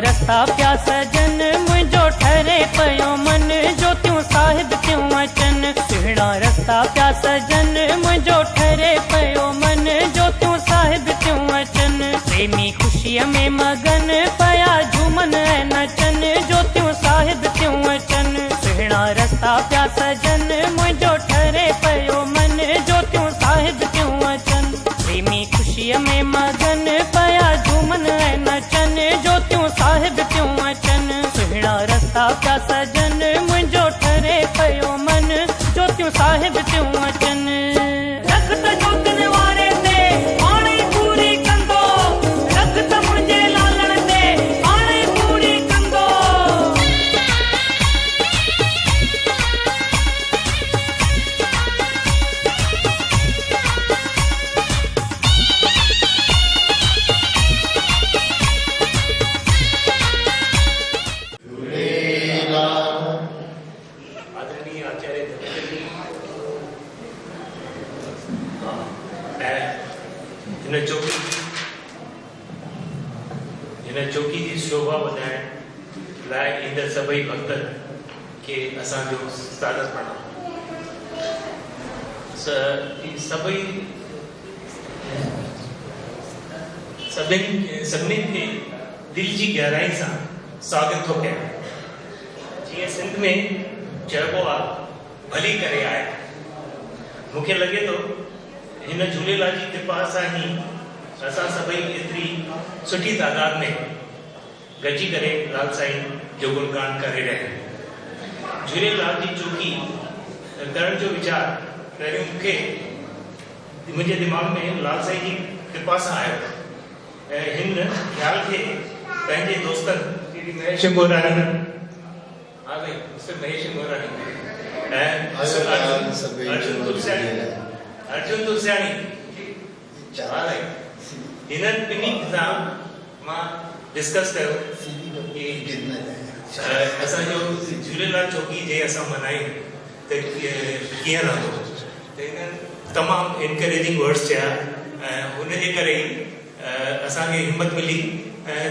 रस्ता प्या सजन मुझो ठहरे पयो मन जो त्यों साहिब त्यों अचन। सुहिणा रस्ता प्या सजन मुझो ठहरे पयो मन जो त्यों साहिब त्यों अचन। प्रेमी खुशीअ में मगन पया झूमन ऐं नचन जो त्यों साहिब त्यों अचन। सुहिणा रस्ता प्या सजन मुझो ठहरे पयो मन जो त्यों साहिब त्यों अचन। प्रेमी खुशीअ में मगन पया झूमन ऐं नचन जो त्यों साहिब त्यों अचन। सुहिणा रस्ता प्या सजन मुझो ठहरे पयो मन जो त्यों साहिब त्यों अचन। रखत जोतन वारे ते पाणी पूरी कंदो, रखत मुंहिंजे लालण ते पाणी पूरी कंदो। आदरणीय आचार्य हिन चौकी जी शोभा वधाइण लाइ ईंदड़ सभई भक्तनि खे असांजो सादर प्रणाम। सभिनी खे दिल जी गहराई सां स्वागत थो कयां। जीअं सिंध में चइबो आहे भली करे आए, मूंखे लॻे थो हिन झूलेलाल जी कृपा सां ई असां सभई एतिरी सुठी तादाद में गॾिजी करे लाल साईं जो गुणगान करे रहिया आहियूं। झूलेलाल जी चौकी करण जो वीचार पहिरियों मूंखे मुंहिंजे दिमाग़ में लाल साईं जी कृपा सां आयो ऐं हिन ख़्याल खे पंहिंजे दोस्तनि महेश गोरानी अर्जुन तुलसियानी हिननि ॿिन्ही सां मां डिस्कस कयो कि असांजो झूलेलाल चौकी जे असां मल्हायूं त कीअं रहंदो। त हिननि तमामु इनकरेजिंग वर्ड्स चया ऐं हुनजे करे असांखे हिमत मिली ऐं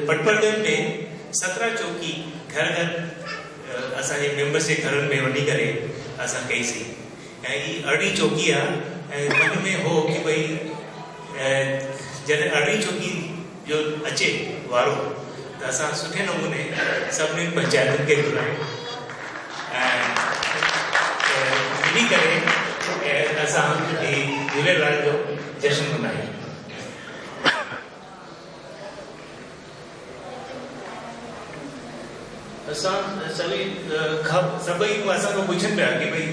पटपड़गंज में 17 चौकी घर घर असांजे मेंबर्स जे घरनि में वञी करे असां कईसीं ऐं ही 18 चौकी आहे ऐं मन में हो कि भई जॾहिं 18 चौकी जो अचे वारो त असां सुठे नमूने सभिनी पंचायतुनि खे घुरायूं ऐं मिली करे असां झूलेलाल जो जश्न मल्हायूं। असां सभई असांखां पुछनि पिया कि भई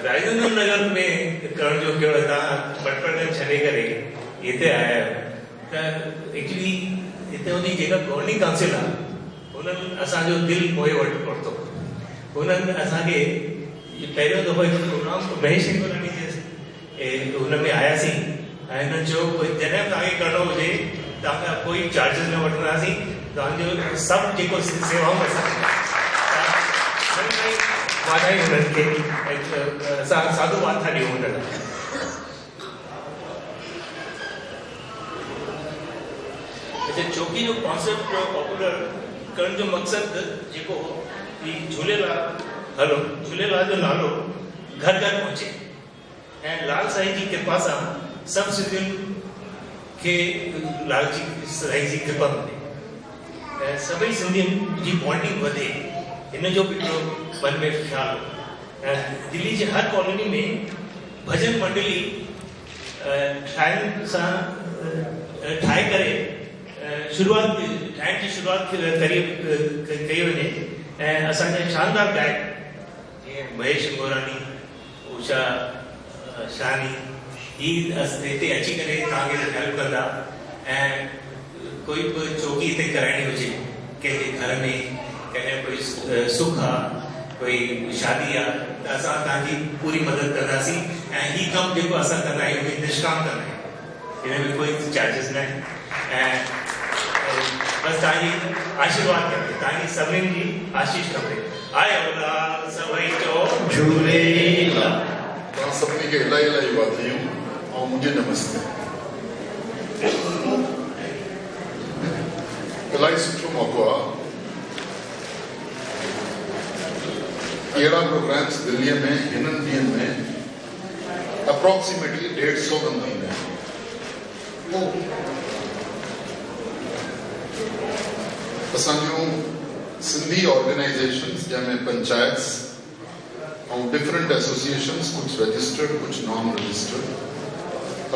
राजेंद्र नगर में करण जो कहिड़ो तव्हां पटपड़गंज छॾे करे हिते आया आहियो। त एक्चुअली हिते हुनजी जेका गवर्निंग काउंसिल आहे हुननि असांजो दिलि मोहे वरितो। हुननि असांखे पहिरियों दफ़ो प्रोग्राम महेश गोरानी जे हुन में आयासीं ऐं हिननि चयो जॾहिं तव्हांखे करिणो हुजे तव्हांखां कोई चार्जिस न वठंदासीं, तव्हांजो सभु जेको सेवाऊं वाधायूं हुननि खे असां साधुवाद था ॾियूं हुन लाइ। चौकी जो कॉन्सेप्ट पॉपुलर करण जो मक़सदु जेको झूलेलाल जो नालो घर घर पहुचे ऐं लाल साईं जी कृपा सां सभु सिंधियुनि खे लाल जी साईं जी कृपा मिले ऐं सभई सिंधियुनि जी बॉन्डिंग वधे, हिन जो बि मन में ख़्याल हो। दिल्ली जे हर कॉलोनी में भजन मंडली ठाहे करे ठाहिण जी शुरूआत कई वञे ऐं असांजा शानदार गायक जीअं महेश गोरानी, उषा शानी ही हिते अची करे तव्हांखे हेल्प कंदा ऐं कोई बि चौकी हिते कराइणी हुजे कंहिंजे घर में, कॾहिं कोई सुख आहे, कोई शादी आहे त असां तव्हांजी पूरी मदद कंदासीं ऐं हीउ कमु जेको असां कंदा आहियूं उहे निष्काम कंदा आहियूं, हिन में कोई चार्जिस न आहे ऐं बसि तव्हांजी आशीर्वाद खपे, तव्हांजी सभिनीनि जी आशीष खपे। आयो लाल सभई चओ झूलेलाल। तव्हां सभिनी खे इलाही इलाही वाधायूं ऐं मुंहिंजे नमस्ते। अहिड़ा प्रोग्राम्स दिल्लीअ में हिननि ॾींहंनि में अप्रोक्सीमेटली 150 खनि थींदा आहिनि। असांजूं सिंधी ऑर्गेनाइजेशन्स जंहिंमें पंचायत ऐं डिफरेंट एसोसिएशन्स, कुछ रजिस्टर्ड कुछ non registered,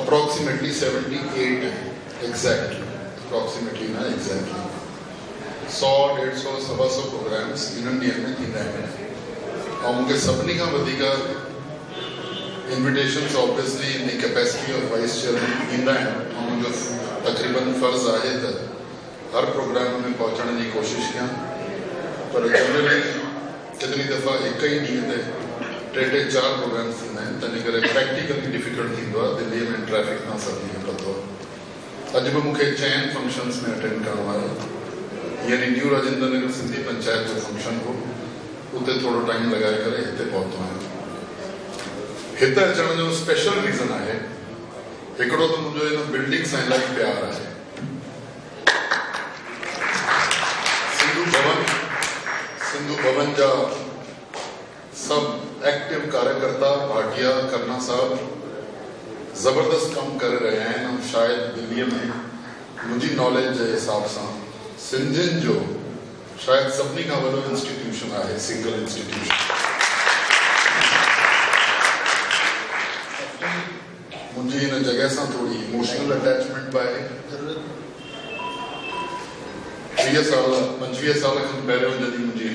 approximately 78 exactly, approximately ना एग्जैक्टली 100-150 125 प्रोग्राम्स हिननि ॾींहंनि में थींदा आहिनि। ऐं मूंखे सभिनी खां वधीक invitations obviously in the capacity of vice chairman ईंदा आहिनि। ऐं मुंहिंजो तक़रीबन फ़र्ज़ु आहे त हर प्रोग्राम में पहुचण जी कोशिशि कयां, पर जनरली केतिरी दफ़ा हिकु ई ॾींहं ते 3-4 प्रोग्राम्स थींदा आहिनि, तंहिं करे प्रैक्टिकली डिफिकल्ट थींदो आहे। दिल्लीअ में ट्रैफिक खां सभिनी खे पतो आहे। अॼु बि मूंखे चइनि फंक्शन्स में अटेंड करणो आहे, यानी न्यू राजेंद्र नगर सिंधी पंचायत जो फंक्शन हो, उते थोड़ो टाइम लगाए करे हिते पहुतो आहियां। हिते अचण जो स्पेशल रीज़न आहे, हिकिड़ो त मुंहिंजो हिन बिल्डिंग सां इलाही प्यार आहे। सिंधु भवन जा सब एक्टिव कार्यकर्ता भाटिया करना साहब जबरदस्त कम कर रहे हैं। और शायद दिल्ली में मुझी नॉलेज के हिसाब से सिंधियुनि जो शायद सभिनी खां वॾो इंस्टीट्यूशन आहे, सिंगल इंस्टीट्यूशन। मुझी इन जगह से थोड़ी इमोशनल अटैचमेंट भी है। 25 साल खन पहले जॾहिं मुंहिंजी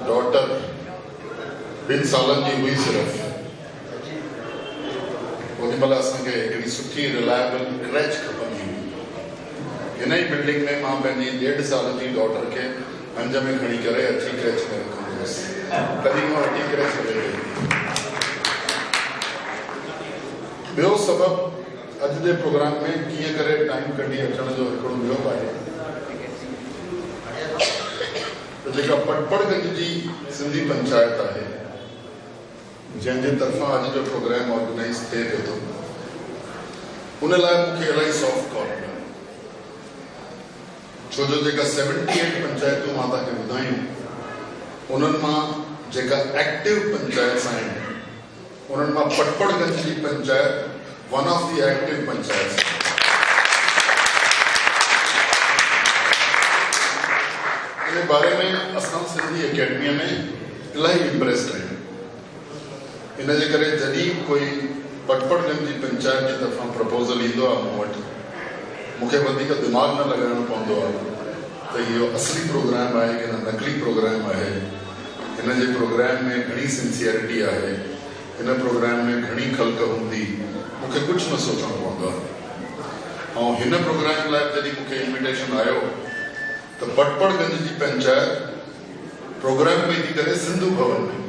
डॉटर 2 सालन जी हुई सिर्फ, उन महिल असांखे हिकिड़ी सुठी रिलायबल क्रैच खपंदी हुई। हिन ई बिल्डिंग में मां पंहिंजी 1.5 साल जी डॉटर खे हंज में खणी करे अची क्रैच में रखंदो हुयुसि। कॾहिं मां वठी क्रैच करे वई। ॿियो सबबु अॼु जे प्रोग्राम में कीअं करे टाइम कढी अचण जो हिकिड़ो ॿियो आहे, जेका पटपड़गंज जी सिंधी पंचायत है, जंहिंजे तरफां अॼु जो प्रोग्राम ऑर्गेनाइज थिए पियो थो, उन लाइ मूंखे इलाही सॉफ्ट कॉर्नर आहे। छो जो जेका 78 पंचायतूं मां तव्हांखे ॿुधायूं, उन्हनि मां जेका एक्टिव पंचायत आहिनि, उन्हनि मां पटपड़गंज जी panchayat one of the active panchayat. इन बारे में असां सिंधी अकेडमी में इलाही इम्प्रेस्ड आहियूं। इन जे करे जॾहिं कोई पटपड़गंज जी पंचायत जी तरफां प्रपोजल ईंदो आहे मूं वटि, मूंखे वधीक दिमाग़ न लॻाइणो पवंदो आहे त इहो असली प्रोग्राम आहे कि न नकली प्रोग्राम आहे। हिन जे प्रोग्राम में घणी सिंसियरिटी आहे, हिन प्रोग्राम में घणी ख़ल्क़ हूंदी, मूंखे कुझु न सोचणो पवंदो आहे। ऐं हिन प्रोग्राम लाइ जॾहिं मूंखे इन्विटेशन आयो तो पटपड़गंज जी पंचायत प्रोग्राम में थी करे सिंधु भवन में।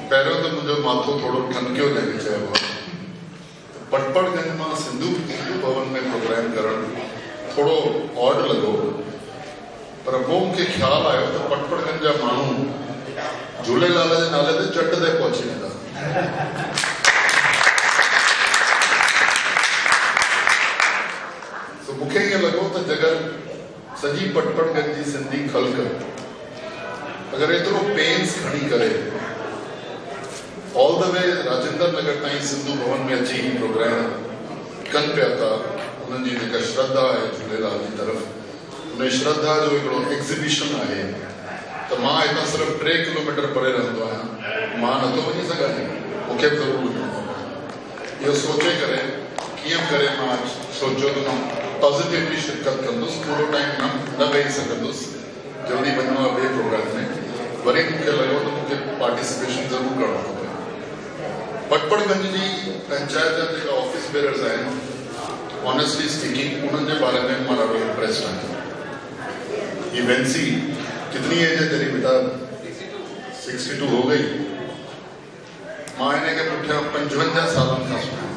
पहिरियों तो मुझे माथो थोड़ो ठनकियो जैसे चयो, पटपड़गंज में सिंधु भवन में प्रोग्राम करण थोड़ो ऑड लगो, पर पोइ मूंखे ख्याल आयो तो पटपड़गंज जा माण्हू झूलेलाल के नाले ते चट ते पहुची वेंदा। तो मूंखे ईअं लॻो त जगह सजी पटपड़गंज जी सिंधी ख़ल्क़ अगर एतिरो पेन्स खणी करे all the way Rajendra Nagar ताईं सिंधु भवन में अची प्रोग्राम कनि पिया था, उन्हनि जी जेका श्रद्धा है झूलेलाल की तरफ, उन श्रद्धा जो हिकिड़ो एग्ज़िबिशन है। तो मां हितां सिर्फ़ु 3 किलोमीटर परे रहंदो आहियां, मां नथो वञी सघां, मूंखे बि ज़रूरु वञिणो पवंदो। इहो सोचे करे कीअं करे मां सोचियो त मां पॉजिटिवली शिरकत कंदुसि, पूरो टाइम न वेही सघंदुसि, जल्दी वञिणो आहे ॿिए प्रोग्राम में। वरी मूंखे लॻो त मूंखे पार्टिसिपेशन ज़रूरु करणो खपे। पटपड़गंज जी पंचायत जा जेका ऑफिस बेरर्स आहिनि, ऑनेस्टली स्पीकिंग उन्हनि जे बारे में मां ॾाढो इम्प्रेस्ड आहियां। ये वेंसी कितनी एज है तेरी बेटा? 62 हो गई। मां हिन खे पुठियां 55 सालनि खां सुठो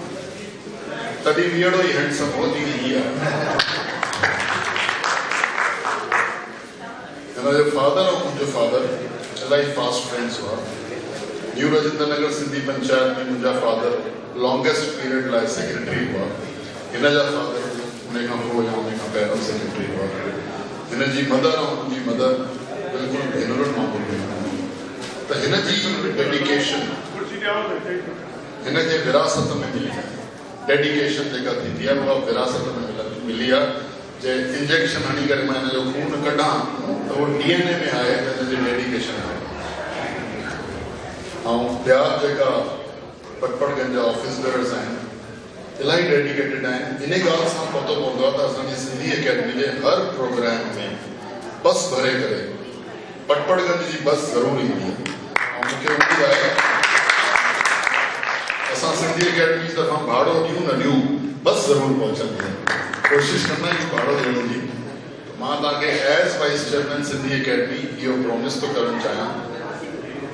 तॾहिं बि अहिड़ो ई हैंडसम हो जी ही आहे। हिनजो फादर और मुंहिंजो फादर इलाही फास्ट फ्रेंड्स हुआ। न्यू राजेंद्र नगर सिंधी पंचायत में मुंहिंजा फादर लॉन्गेस्ट पीरियड लाइ सेक्रेटरी हुआ, हिन जा फादर उन खां पोइ या उन खां पहिरियों सेक्रेटरी हुआ। हिन जी मदर और मुंहिंजी मदर बिल्कुलु भेनरुनि मां बोली। हिन जी डेडिकेशन हिन जे विरासत में मिली आहे। डेडिकेशन जेका थींदी आहे उहा विरासत में मिली आहे। जे इंजेक्शन हणी करे मां हिन जो खून कढां त उहो DNA में आहे त हिन जी डेडिकेशन आहे। ऐं ॿिया जेका पटपड़गंज जा ऑफिस बेयर्स आहिनि इलाही डेडिकेटेड आहिनि। इन ॻाल्हि सां पतो पवंदो आहे त असांजी सिंधी अकेडमी जे हर प्रोग्राम में बस भरे करे पटपड़गंज जी बस ज़रूरु ईंदी आहे। ऐं मूंखे उमेद आहे असां सिंधी अकेडमी जी तरफ़ां भाड़ो ॾियूं न ॾियूं बस ज़रूरु पहुचंदी आहे। कोशिशि कंदा आहियूं भाड़ो ॾियण जी। मां तव्हांखे as vice chairman Sindhi academy इहो प्रोमिस थो करणु चाहियां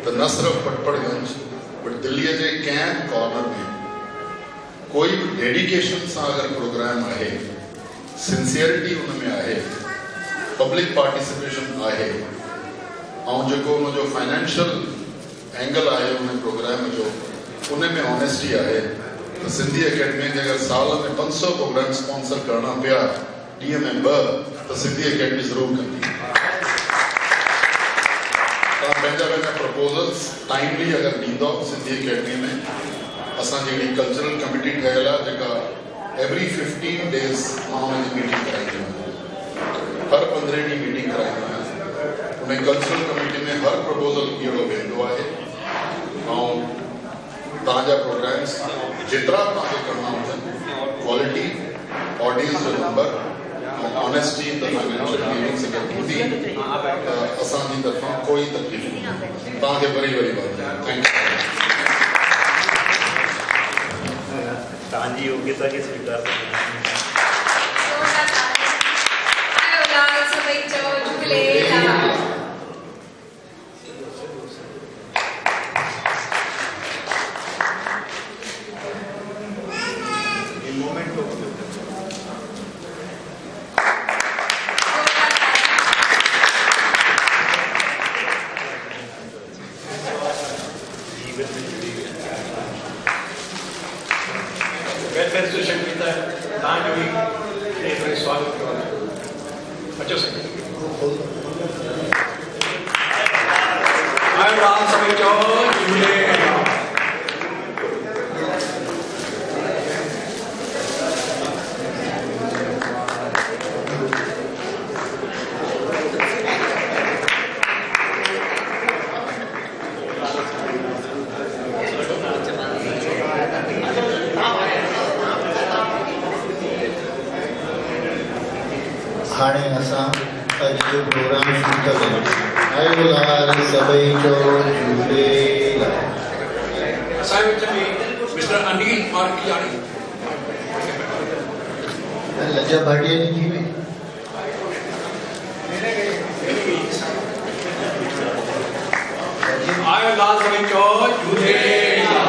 त न सिर्फ़ु पटपड़गंज बट दिल्लीअ जे कंहिं कॉर्नर में कोई भी डेडिकेशन सां अगर प्रोग्राम आहे, सिंसियरिटी उन में आहे, पब्लिक पार्टिसिपेशन आहे, ऐं जेको उन जो फाइनेंशियल एंगल आहे उन प्रोग्राम जो उन में ऑनेस्टी आहे त सिंधी अकेडमी खे अगर साल में 500 प्रोग्राम स्पॉन्सर करणा पिया ॾींहं में 2 त सिंधी अकेडमी ज़रूरु कंदी। तव्हां पंहिंजा प्रपोजल्स टाइमली अगर ॾींदो सिंधी अकेडमी में असांजी हिकिड़ी कल्चरल कमिटी ठहियल आहे जेका एवरी 15 डेज़ मां हुनजी मीटिंग कराईंदी आहियां। हर 15 ॾींहं मीटिंग कराईंदो आहियां। उन कल्चरल कमिटी में हर प्रपोजल इहो वेंदो आहे ऐं तव्हांजा प्रोग्राम्स जेतिरा तव्हांखे करणा हुजनि क्वालिटी ऑडियंस जो नंबर ऐं honesty in the financial dealings अगरि थींदी त असांजी तरफ़ां कोई तकलीफ़ न तव्हांखे वरी बात थैंक यू। तव्हांजी योग्यता खे स्वीकार वेलफेयर एसोसिएशन की तव्हांजो बि स्वागत कयो। अचो साईं। आयो राम सभई चओ झूले। हाणे असां अॼु जो प्रोग्राम शुरू था कयूं। आयो लाल सभई चओ झूलेलाल। असांजे विच में मिस्टर अनिल मारकियाणी लज्जा भाटिया जी थी वई। आयो लाल सभई चओ झूलेलाल।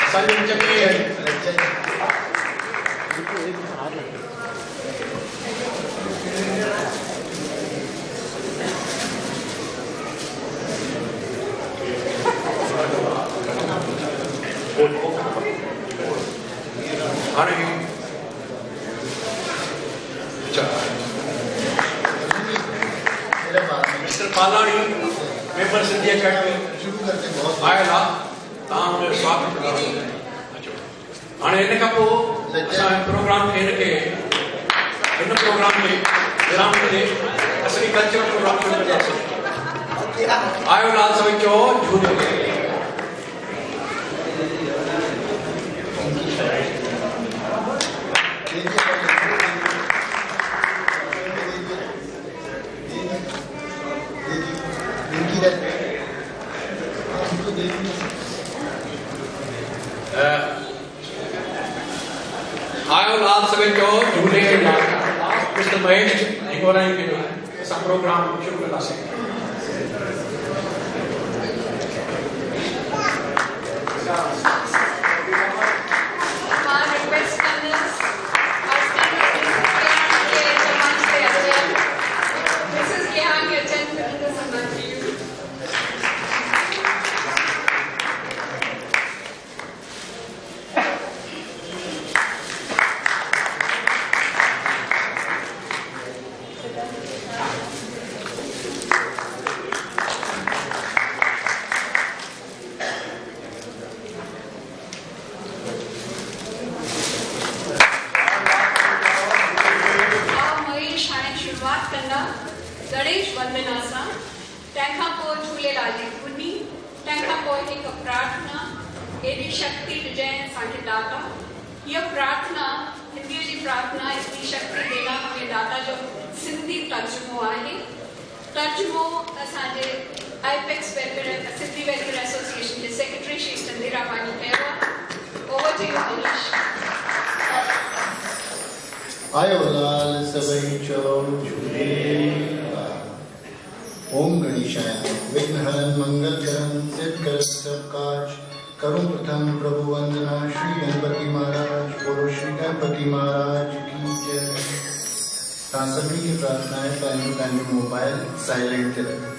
असांजे विच में मिस्टर पालाणी मेंबर सिंधी अकेडमी शुरू करते बहुत आयल आहे। तव्हां स्वागत करो। अचो हाणे हिन खां पोइ असां प्रोग्राम खे हिन प्रोग्राम में विराम करे असली कल्चरल प्रोग्राम शुरू कंदासीं। आयो लाल सभई चओ झूलेलाल। आयो लाल सभई चओ झूलेलाल। मिस्टर महेश हिंगोरानी के असां प्रोग्राम शुरू कंदासीं। कंदा गणेश वंदना सां, तंहिंखां पोइ झूलेलाल जी धुनी, तंहिंखां पोइ हिकु प्रार्थना, एॾी शक्ति ॾिजांइ असांखे दाता। हीअ प्रार्थना हिंदीअ जी प्रार्थना एॾी शक्ति देना हमें दाता जो सिंधी तर्जुमो आहे। तर्जुमो असांजे आईपेक्स वेलफेयर सिंधी वेलफेयर एसोसिएशन जे सेक्रेटरी श्री चंदिरा पानी कयो आहे। Over to you Manish. आयो लाल सभई चओ झूलेलाल। ओम गणेशाय विघ्नहरन मंगलकरन सिद्धकर सब काज। करूं प्रथम प्रभु वंदना श्री गणपति महाराज। बोलो श्री गणपति महाराज की जय। तव्हां सभी की प्रार्थना है पंहिंजो मोबाइल साइलेंट ते रखो।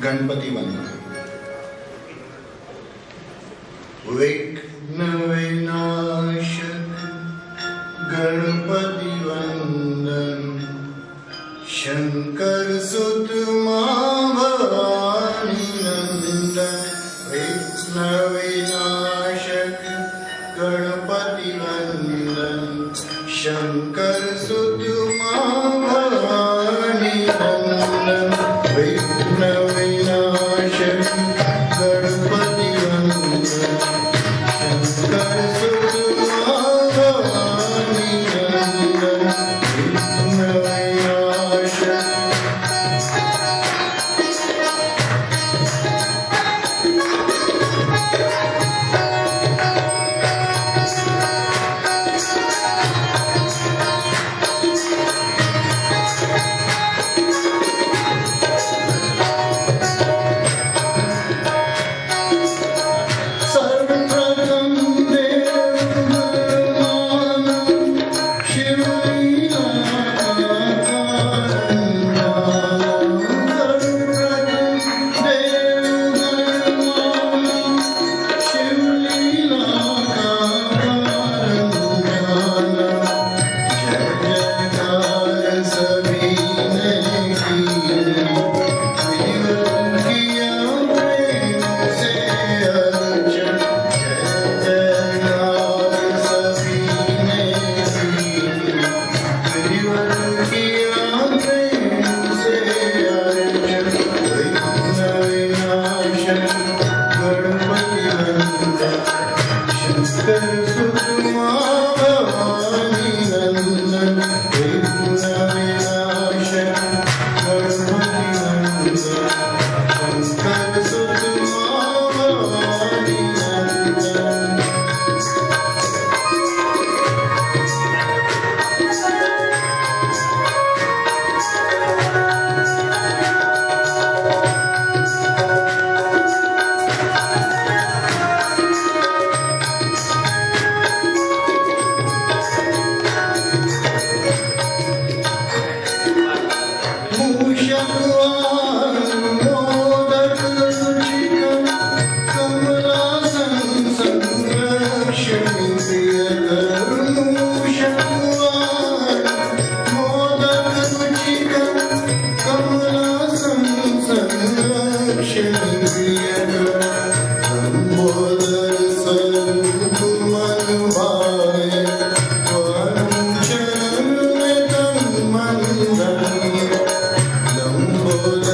गणपति वंदना। विघ्न विनाशक गणपति वंदन, शंकर सुत मां भवानी नंदन। विघ्न विनाशक गणपति वंदन, शंकर सुत मां भवानी नंदन। विघ्न विनाशक गणपति वंदन, शंकर सुत मां भवानी नंदन। विघ्न विनाशक Lambodar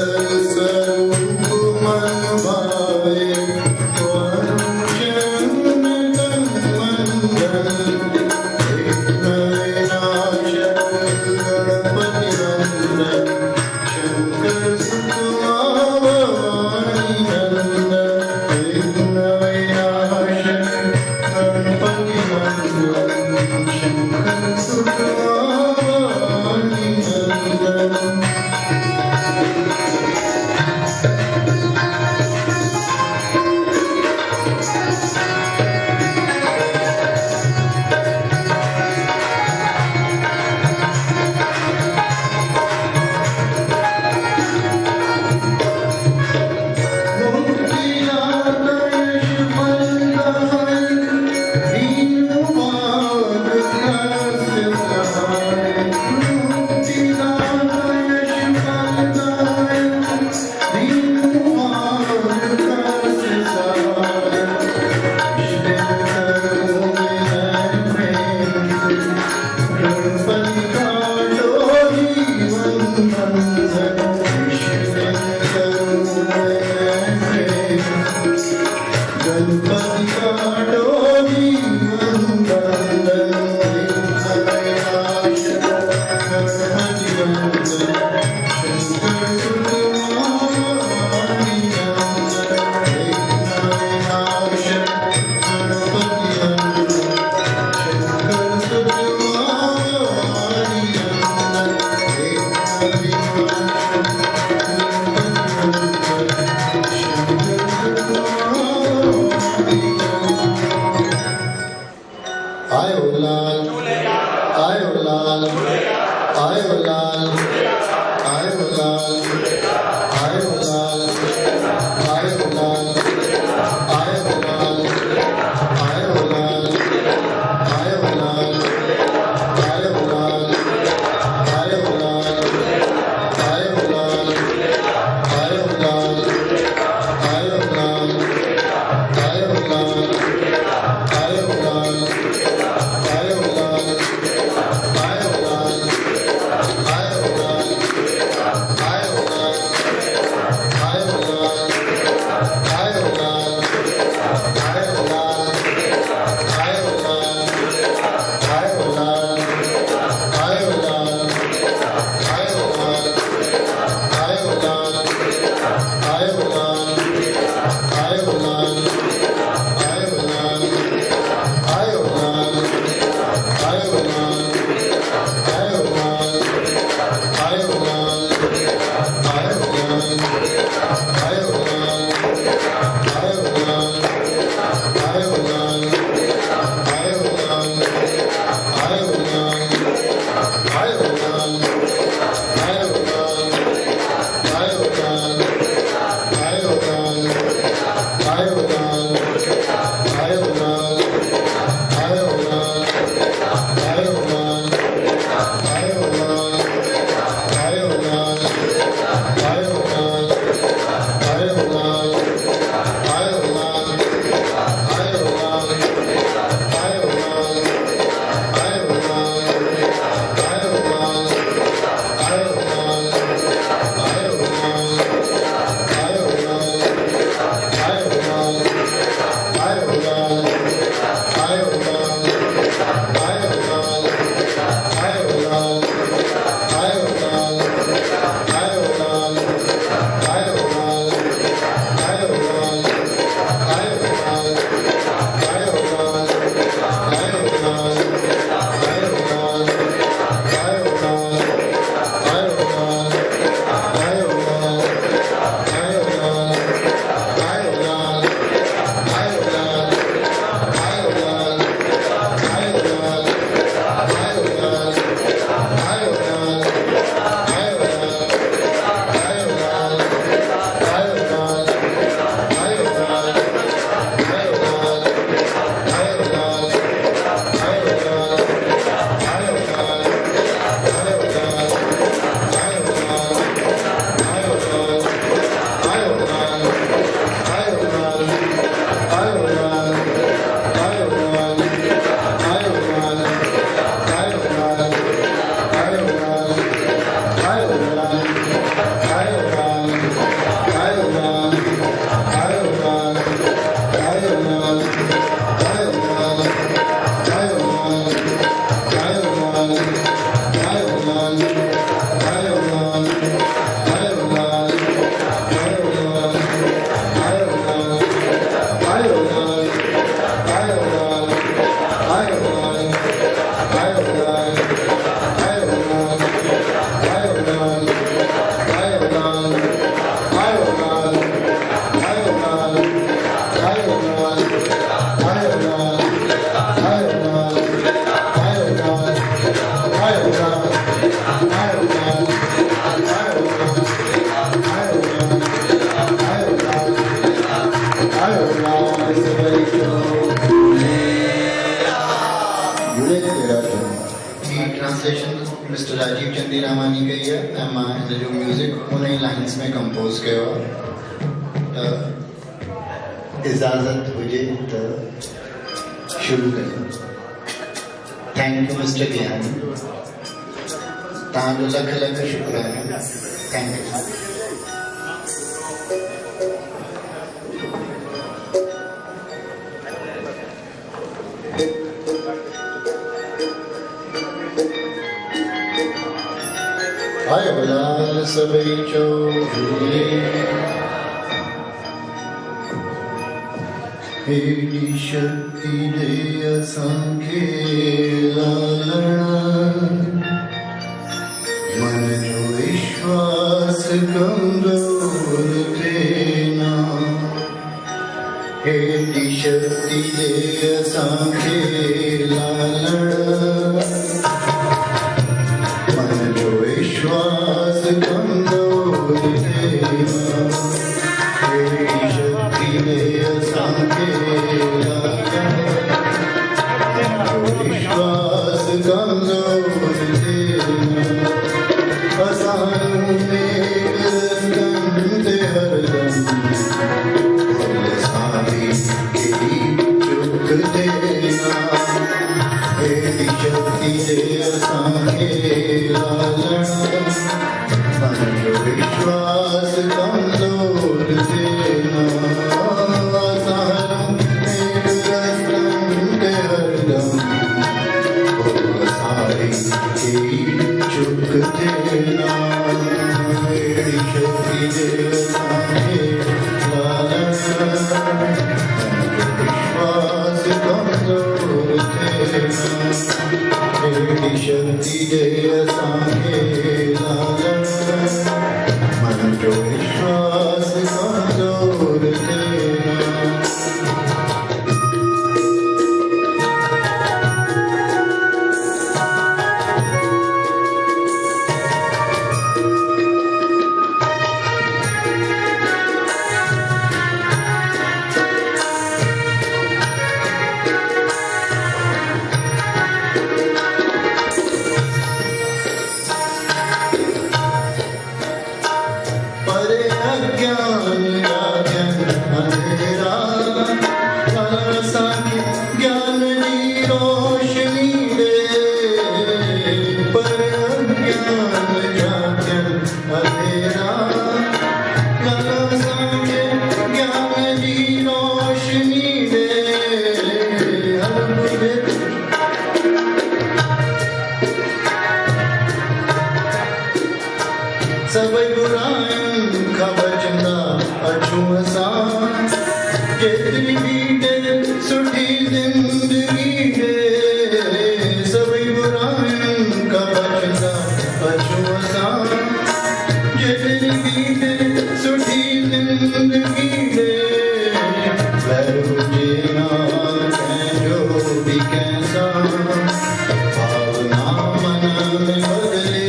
Mr. Rajiv Chandiramani कई है एम हिन जो म्यूज़िक उन लाइन्स में कंपोज कयो आहे इजाज़त हुजे तो शुरू कयूं थैंक यू मिस्टर ज्ञानी तव्हांजो लख लख शुक्राना। Thank you. आयो लाल सभई चो झूले हेॾी शक्ति दे असांखे लालणा मन जो विश्वास कमज़ोर थिए ना हेॾी शक्ति दे असांखे लालणा मन जो विश्वास कमज़ोर थिए ना हेॾी शक्ति दे असांखे विश्वास कमज़ोर थिए ना असां ते हरदम सारी कहिड़ी चुक थिए ना हेॾी शक्ति दे असांखे लालणा मन जो विश्वास कमज़ोर थिए ना असां ते हरदम सारी कहिड़ी चुक थिए ना हेॾी शक्ति दे असांखे लालणा विश्वास कमज़ोर थिए ना हेॾी शक्ति दे असांखे लालणा मन जो विश्वास कमज़ोर थिए ना सभई बुराइयुनि खां बचंदा अचूं असां जेतिरी बि ॾे सुठी ज़िंदगी ॾे सभई बुराइयुनि खां बचंदा अचूं असां जेतिरी बि ॾे सुठी ज़िंदगी ॾे वैर हुजे ना कंहिंजो बि कंहिंसां भावना मन में बदिले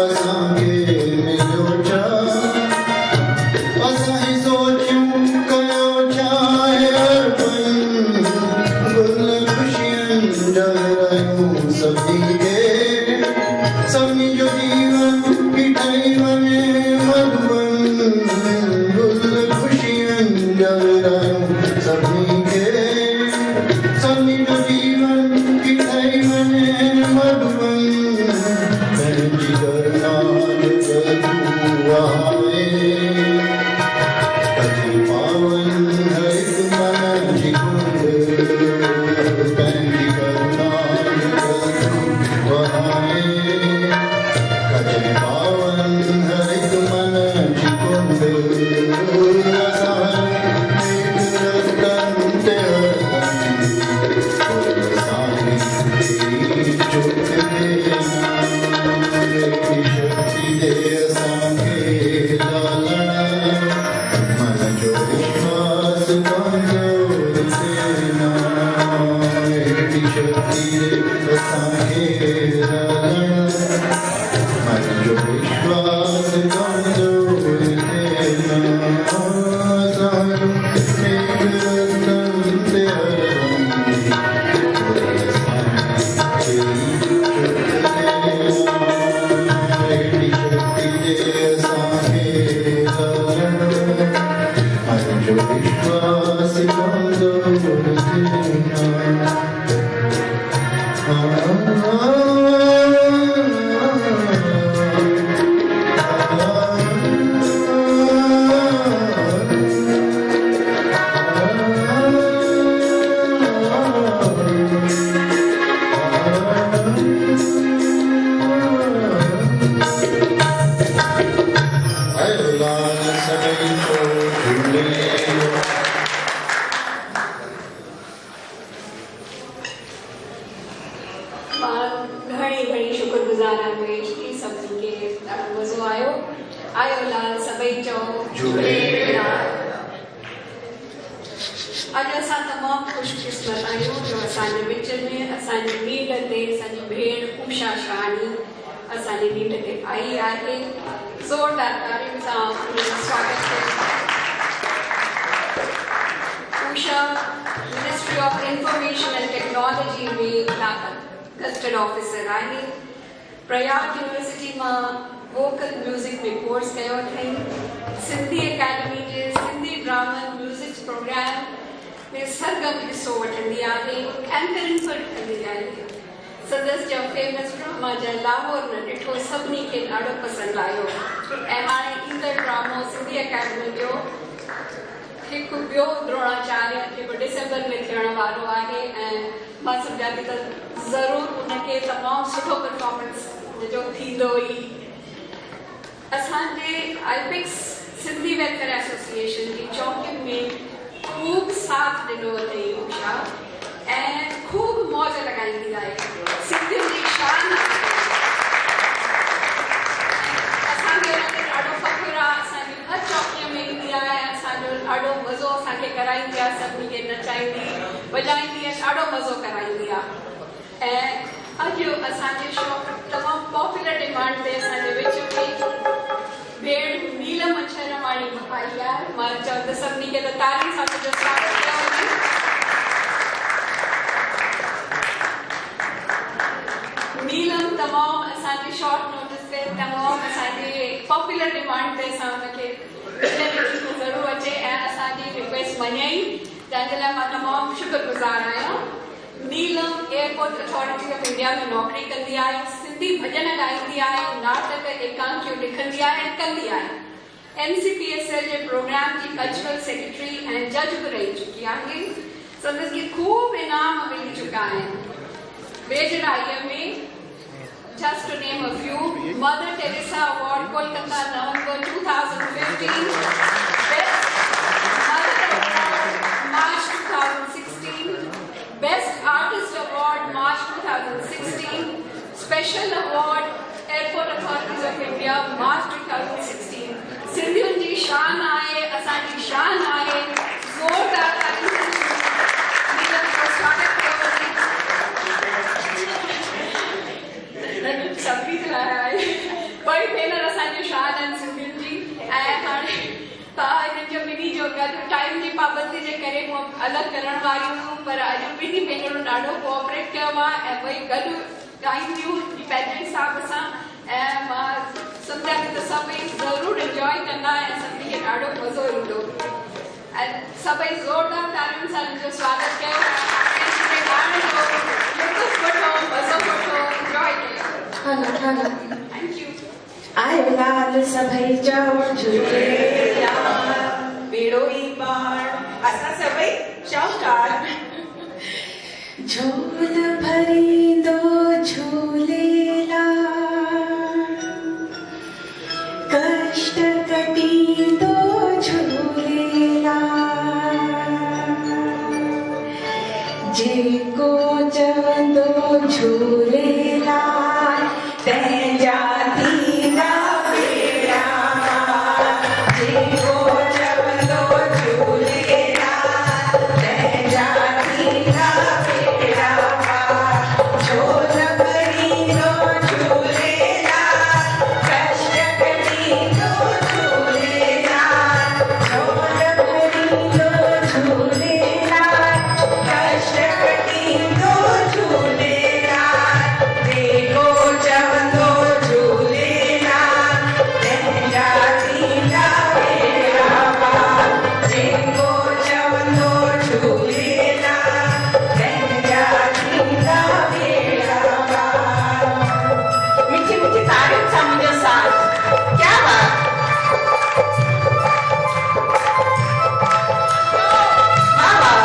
असांखे मिलियो छा असां सोचियूं कयो छा अर्पण गुल ख़ुशियुनि जा रहियूं सभिनी खे सभिनी जो जीवन की ठही वञे मधुबन गुल ख़ुशियुनि जा रहियूं सभिनी खे सभिनी जो जीवन की ठही वञे मधुबन पंहिंजी करुणा जो जलू आहे कजी पावन हिक मन जी कुंड पंहिंजी करुणा जो जलू आहे कजी पावन हिक मन जी कुंड असां नेक रस्तनि ते हलंदी चुप दे शक्ति दे असांखे लालण मन जो विश्वास कमज़ोर थिए अहिड़ी शक्ति दे असांखे लालण मन जो विश्वास कमज़ोर थिए असांजो नेक रस्तनि ते हलंदी विश्वास कमज़ोर घणी शुक्रगुज़ार आहियां की सभिनी खे ॾाढो मज़ो आयो लाल सभई चओ झूलेलाल। अॼु असां तमामु ख़ुशकिस्मत आहियूं जो असांजे विच में असांजी नीड ते असांजी भेण उषा शाहनी असांजी नीड ते आई आहे। ज़ोरदार तालियुनि सां उनजो स्वागत कयो। Usha ministry of information and technology में कस्टड ऑफिसर आहे। प्रयाग यूनिवर्सिटी मां वोकल म्यूज़िक में कोर्स कयो अथई। सिंधी अकेडमी जे सिंधी ड्रामा म्यूज़िक प्रोग्राम में सरगम हिस्सो वठंदी आहे। एंकरिंग पिणु कंदी आहे। संदसि जो फेमस ड्रामा जंहिं लाहौर में ॾिठो सभिनी खे ॾाढो पसंदि आयो ऐं हाणे ईंदड़ ड्रामो सिंधी अकेडमी जो हिकु ॿियो द्रोणाचार्य जेको डिसेंबर में थियण वारो आहे ऐं मां सम्झां थी त ज़रूरु उनखे तमामु सुठो परफॉर्मेंस जो थींदो ई। असांजे आईपिक्स सिंधी वेलफेयर एसोसिएशन जी चौकियुनि में खूब साथ ॾिनो अथई उषा ऐं खूब मौज लॻाईंदी आहे। सिंधियुनि जी शान असांखे हुन ते ॾाढो फ़ख़्रु आहे। असांजी हर चौकीअ में ईंदी आहे। असांजो ॾाढो मज़ो असांखे कराईंदी आहे। सभिनी खे नचाईंदी वॼाईंदी आहे। ॾाढो मज़ो कराईंदी आहे। ऐं अॼु असांजे शो तमामु पॉपुलर डिमांड ते असांजे विच में भेण नीलम अछरवाणी आई आहे। मां चवां त सभिनी खे त तालियुनि सां मुंहिंजो स्वागत कयो वञे। नीलम तमामु असांजे शॉर्ट नोटिस ते तमामु असांजे पॉपुलर डिमांड ते असां हुनखे ज़रूरु अचे ऐं असांजी रिक्वेस्ट मञई जंहिंजे लाइ मां तमामु शुक्रगुज़ार आहियां। नीलम एयरपोर्ट अथॉरिटी ऑफ इंडिया में नौकरी कंदी आहे। सिंधी भॼन ॻाईंदी आहे। नाटक एकांकियूं लिखंदी आहे ऐं कंदी आहे। NCPSL जे प्रोग्राम जी कल्चरल सेक्रेटरी ऐं जज बि रही चुकी आहे। संदसि खे खूब इनाम मिली चुका आहिनि। वेझड़ाईअ में just to name a few, Mother Teresa Award, Kolkata, November 2015. Best Mother Award, March 2016. Best Artist Award, March 2016. Special Award, Airport Authorities of India, March 2016. सिंधियुनि जी शान आहे, असांजी शान आहे। ज़ोरदार तालियूं सां स्वागत कयो वञे। सभी लाइ आहे। ॿई पोइ भेनर असांजो शाहन सिंधियुनि जी ऐं हाणे तव्हां हिननि जो ॿिन्ही जो गॾु टाइम जी पाबंदी जे करे मूं अलॻि करण वारी हुयूं पर अॼु ॿिन्ही भेनरूं ॾाढो कोऑपरेट कयो आहे ऐं ॿई गॾु ॻाईंदियूं पंहिंजे हिसाब सां ऐं मां सम्झां थी त सभई ज़रूरु इंजॉय कंदा ऐं सभिनी खे ॾाढो मज़ो ईंदो ऐं सभई ज़ोरदार तालियुनि सां हिन जो स्वागत कयो ऐं गाने जो लुत्फ़ वठो मज़ो वठो इंजॉय कयो थैंक यू आयो लाल सभई चओ झूलेलाल बेड़ो ई पार असां सभई शाहूकार झोल भरींदो झूलेलाल कष्ट कटींदो झूलेलाल जेको चवंदो झूलेलाल तंहिंजा थींदा बेड़ा जेको चवंदो झूलेलाल तंहिंजा थींदा बेड़ा झोल भरींदो झूलेलाल कष्ट कटींदो झूलेलाल झोल भरींदो झूलेलाल कष्ट कटींदो झूलेलाल जेको चवंदो झूलेलाल तंहिंजा थींदा बेड़ा पार जेको चवंदो झूलेलाल तंहिंजा थींदा बेड़ा पार मीठी मीठी तारीफ़ सां मुंहिंजो साथ क्या बात वाह वाह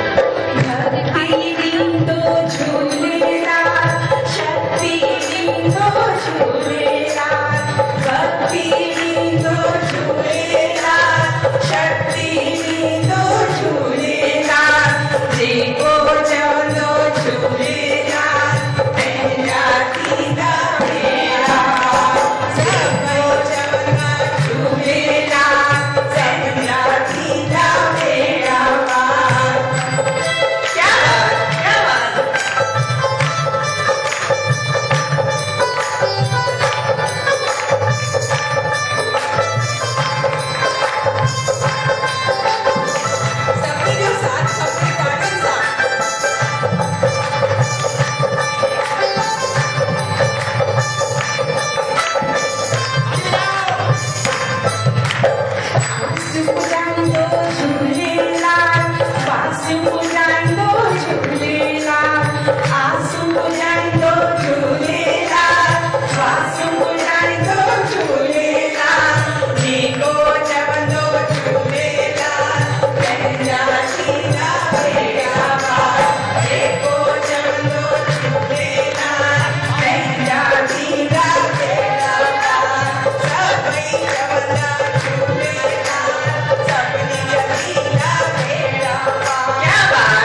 भक्ति ॾींदो झूलेलाल शक्ति ॾींदो झूलेलाल भक्ति ॾींदो झूलेलाल शक्ति ॾींदो झूलेलाल जेको चवंदो झूलेलाल तंहिंजा थींदा बेड़ा जेको चवंदो झूलेलाल तंहिंजा थींदा बेड़ा पार क्या बात सभी जो साथ सबके गाने साथ आंसू पुजाइंदो झूलेलाल बांसू पुजाइंदो झूलेलाल आंसू पुजाइंदो झूलेलाल बांसू पुजाइंदो झूलेलाल जेको चवंदो झूलेलाल तंहिंजा थींदा बेड़ा पार जेको चवंदो झूलेलाल तंहिंजा थींदा बेड़ा पार सभई चवंदा झूलेलाल सभिनी जा थींदा बेड़ा पार क्या बात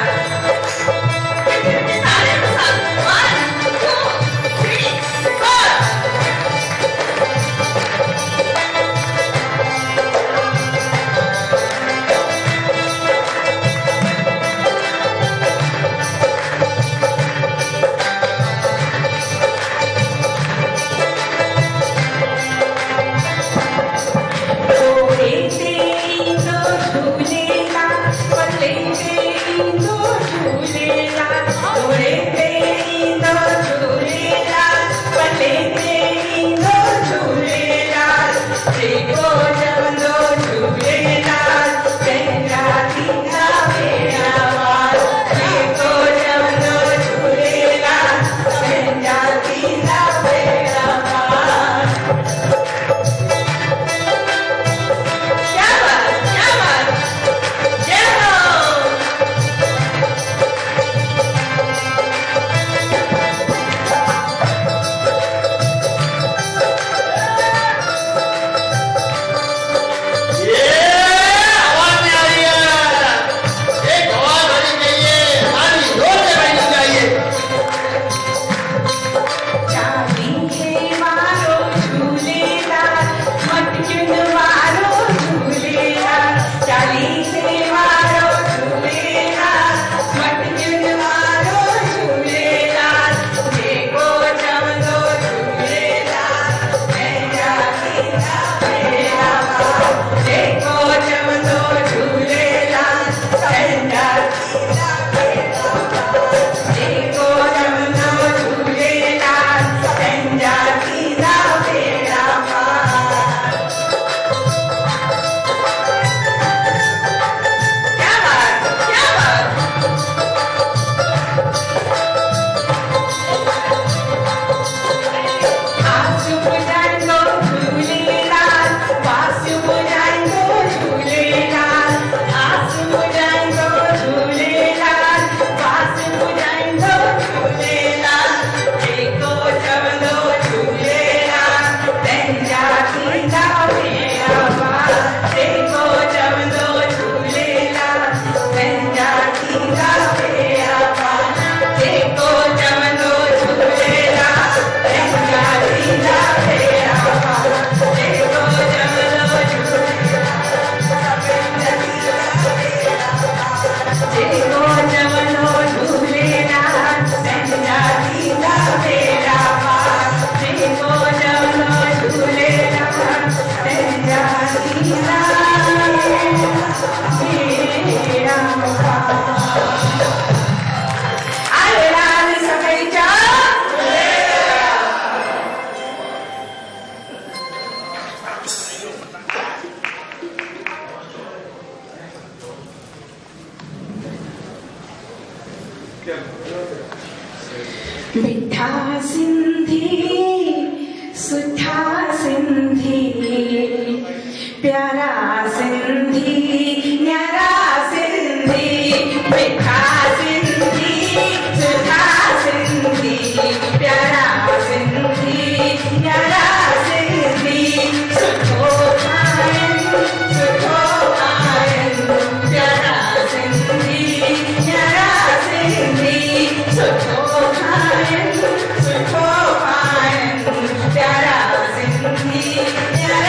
मिठा सिंधी सुठा सिंधी प्यारा सिंधी न्यारा सिंधी मिठा सिंधी सुठा सिंधी प्यारा सिंधी न्यारा सिंधी सुठो आयन प्यारा सिंधी न्यारा सिंधी सुठो आयन प्यारा सिंधी न्यारा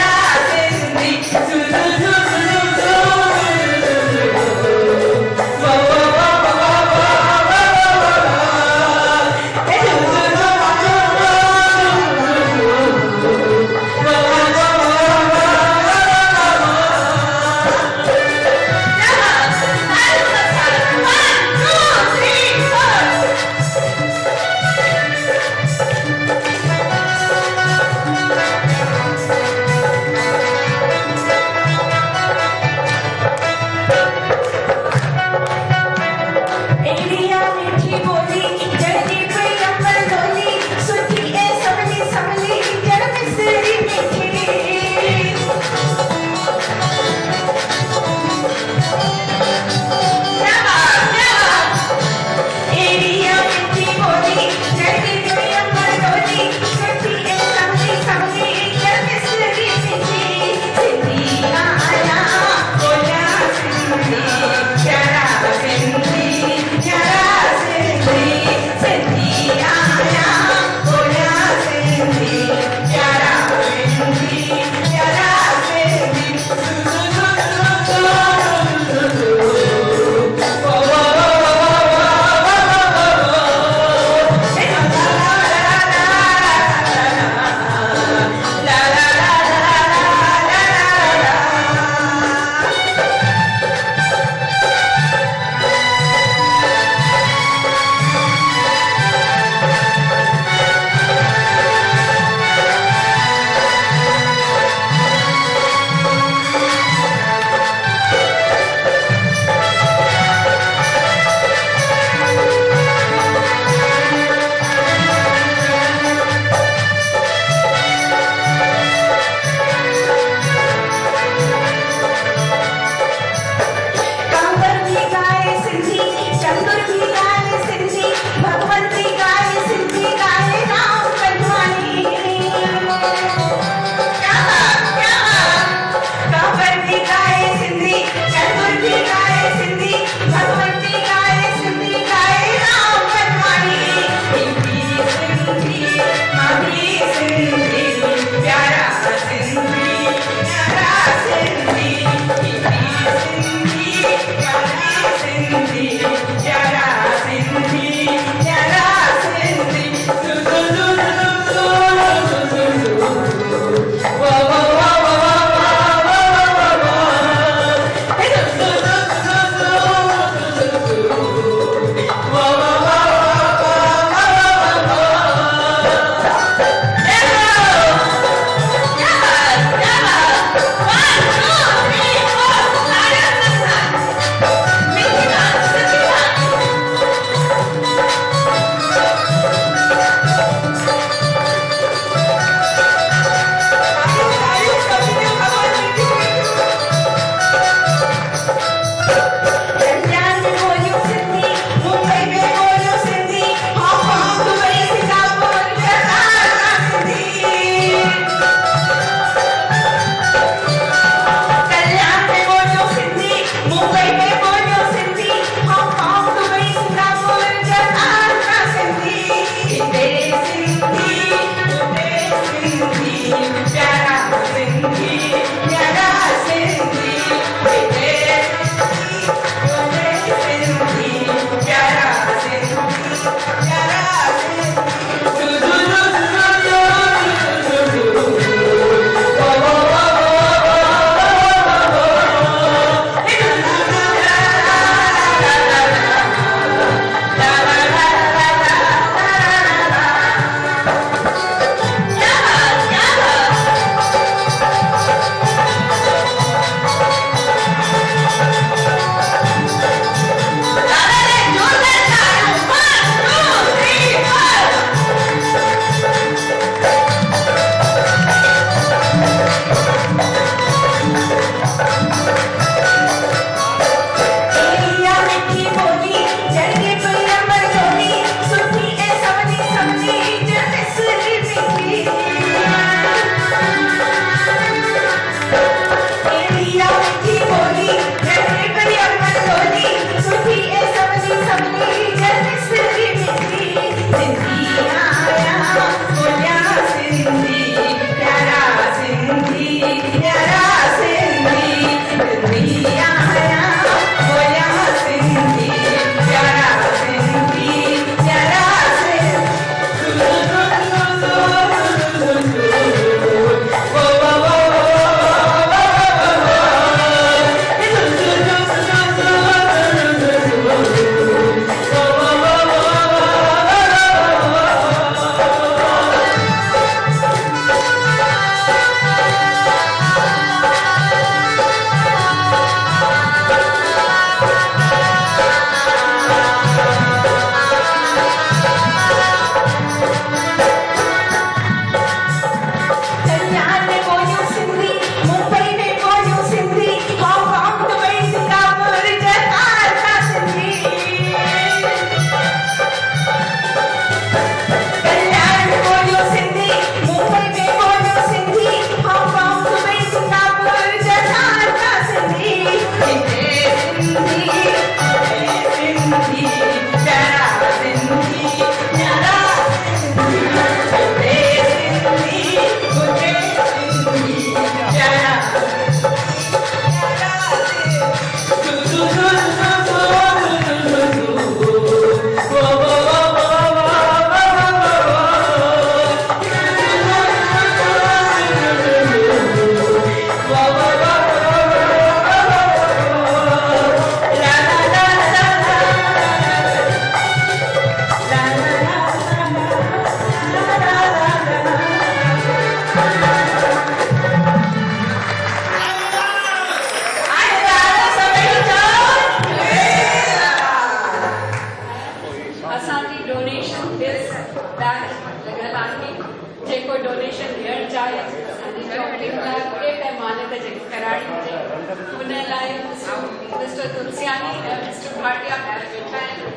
भाटिया ॿाहिरि वेठा आहिनि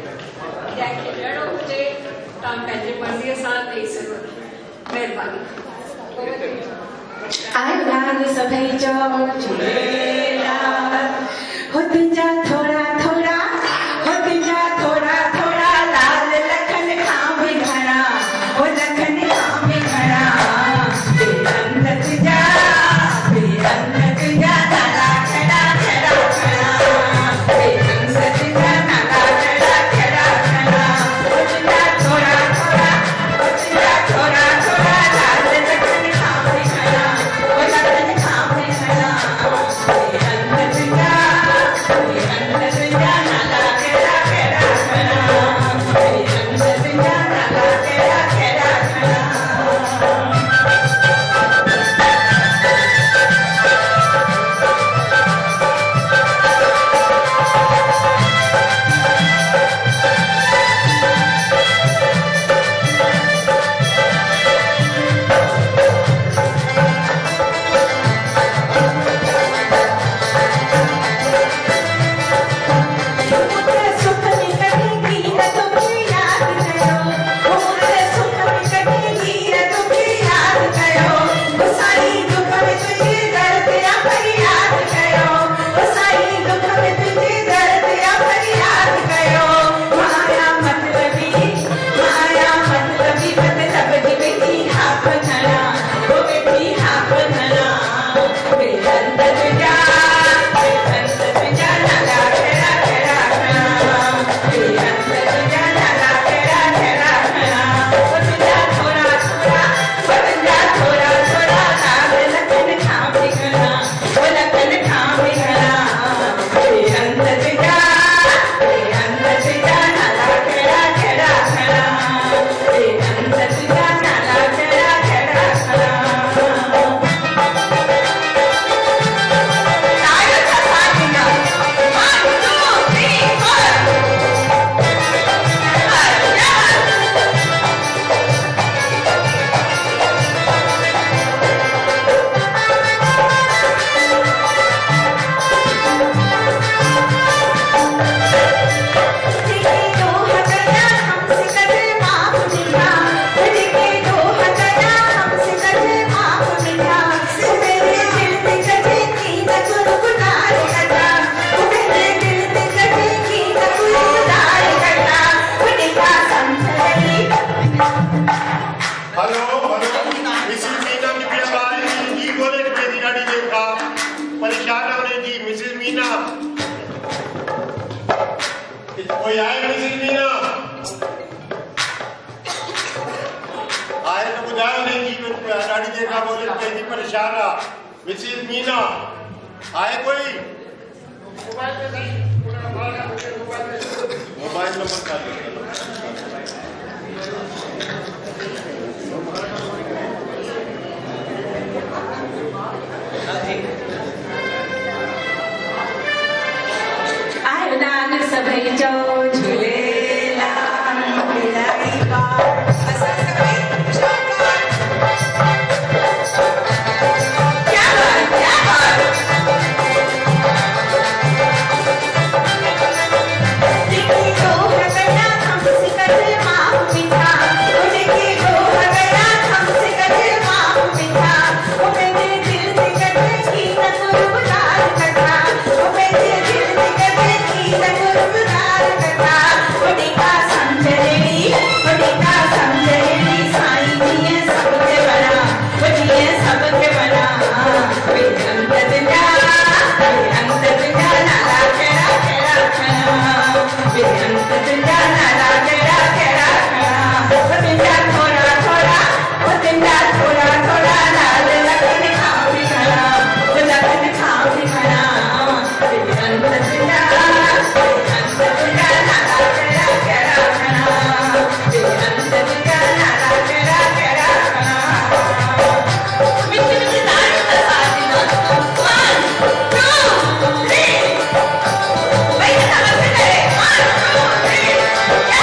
जंहिंखे ॾियणो हुजे तव्हां पंहिंजे मर्ज़ीअ सां ॾेई सघो महिरबानी आलाल सभई चओ झूलेलाल हो तुंहिंजा थोड़ा थोड़ा हो तुंहिंजा थोड़ा थोड़ा लाल लखन खां बि घणा हो लखन खां बि घणा बेअंत तुंहिंजा नाला खड़ा खड़ा खड़ा बेअंत तुंहिंजा नाला खड़ा खड़ा खड़ा हो तुंहिंजा थोड़ा थोड़ा हो तुंहिंजा थोड़ा थोड़ा लाल लखन खां बि घणा हो लखन खां बि घणा बेअंत तुंहिंजा नाला खड़ा खड़ा खड़ा बेअंत तुंहिंजा नाला खड़ा खड़ा खड़ा मुझे सुख में कभी न तुझे याद करो मुझे सुख में कभी न तुझे याद करो साई दुख में तुझे दर्द या फरियाद करो साई दुख में तुझे दर्द या फरियाद करो माया मतलबी मतलब जी बेटी हाथ धरा वो बेटी हाथ धरा बेअंत तुझा नाला खड़ा खड़ा खड़ा बेअंत तुझा नाला खड़ा खड़ा खड़ा वो तुझा थोड़ा थोड़ा वो तुझा थोड़ा थोड़ा लाल लखन खां बि घणा वो लखन खां बि घणा बेअंत तुझा नाला खड़ा खड़ा खड़ा बेअंत तुझा नाला खड़ा खड़ा खड़ा तायो था साजना 1 2 3 हेलो मिसिस मीना की प्यार जी बोले कि मेरी गाड़ी देखा परेशान हो रही थी मिसिस मीना कोई आए मिसिस मीना आए तो बुझाओ नहीं जी गाड़ी देखा बोले कि परेशान रहा मिसिस मीना आए कोई मोबाइल नंबर का आलाल सभई चओ झूलेलाल बिलाई पार असां सभई शाबाश क्या बात देखी तो हगया हमसे कदे माफ मिठा देखी तो हगया हमसे कदे माफ मिठा वो मेरे दिल से कदे की तसुरदार कथा वो मेरे दिल से कदे की तसुरदार कथा बड़ी का समझेली साईं जी सबके बना बड़ी सबके बना बेअंत तुझा नाला खड़ा खड़ा खड़ा बेअंत तुझा नाला खड़ा खड़ा खड़ा वो तुझा थोड़ा थोड़ा वो तुझा थोड़ा थोड़ा लाल लखन खां बि घणा वो लखन खां बि घणा बेअंत तुझा नाला खड़ा खड़ा खड़ा बेअंत तुझा नाला खड़ा खड़ा खड़ा मिठी मिठी ताड़ी का साजना 1 2 3 वही ना बस करे 1 2 3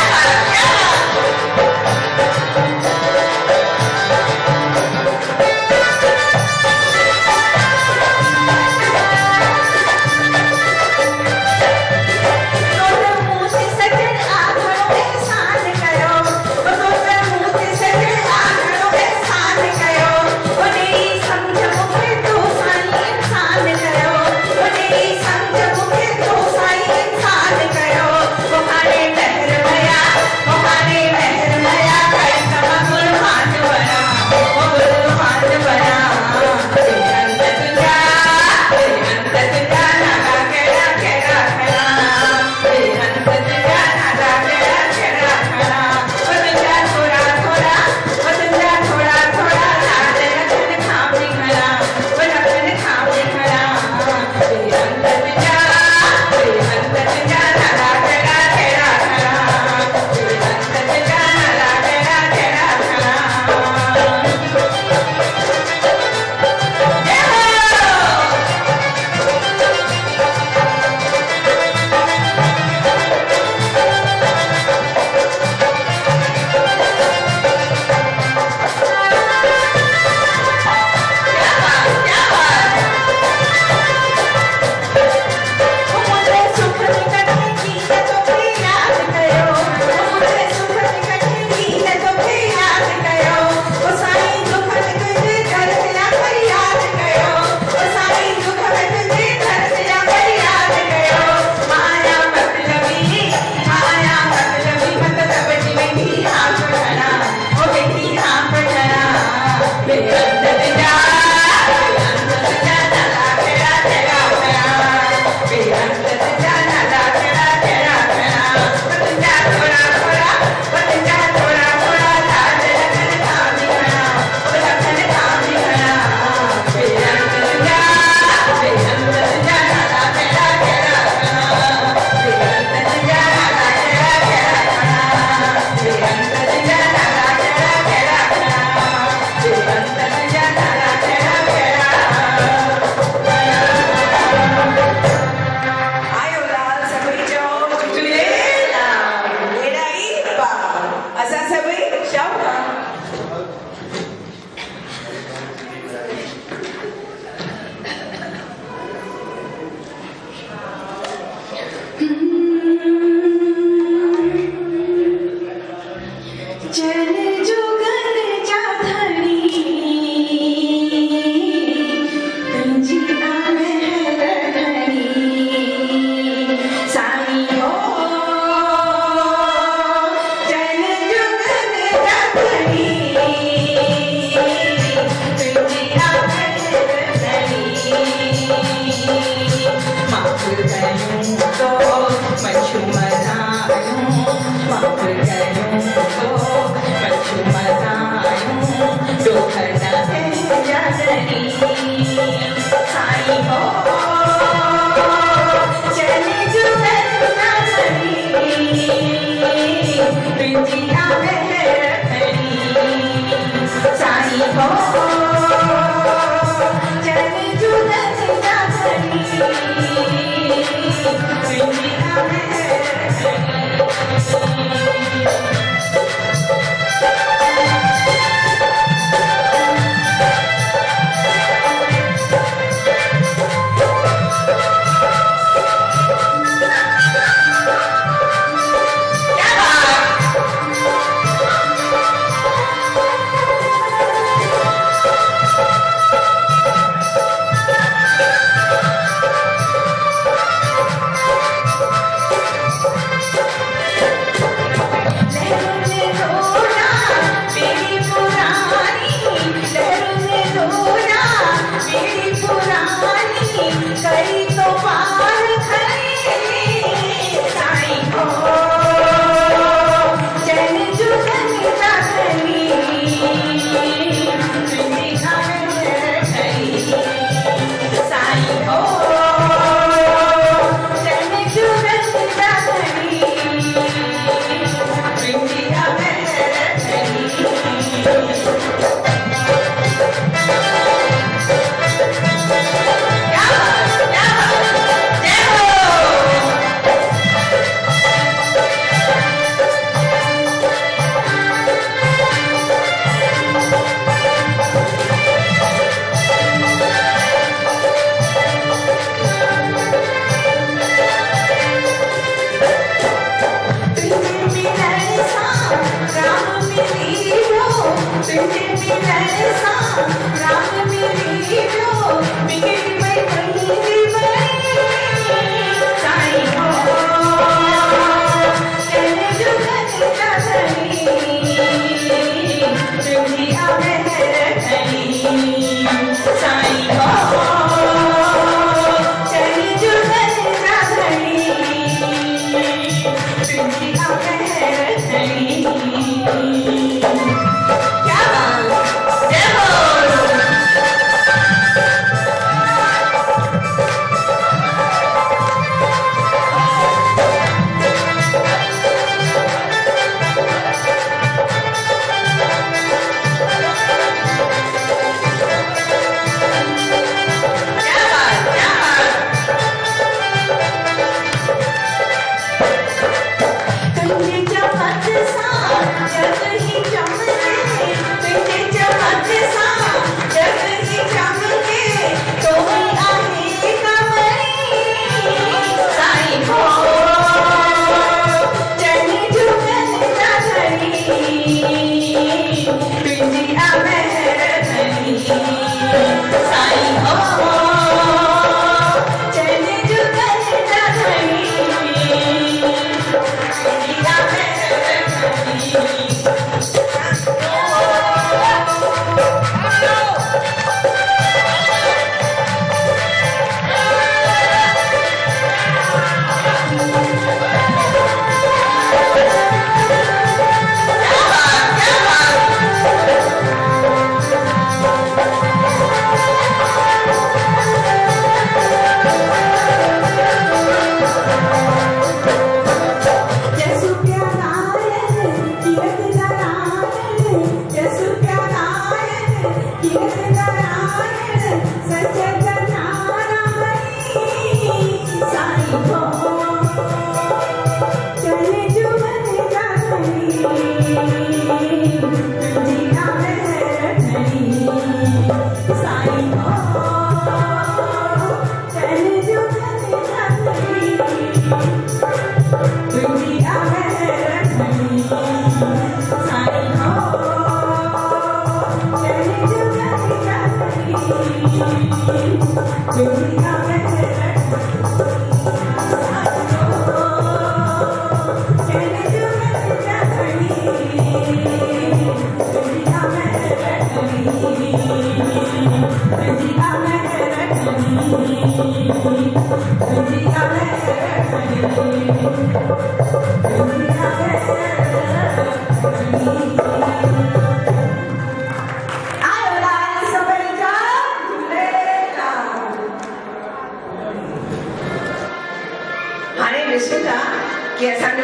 मुंजिया मेहर खड़ी साई हो चली जुदन जागरी मुंजिया मेहर खड़ी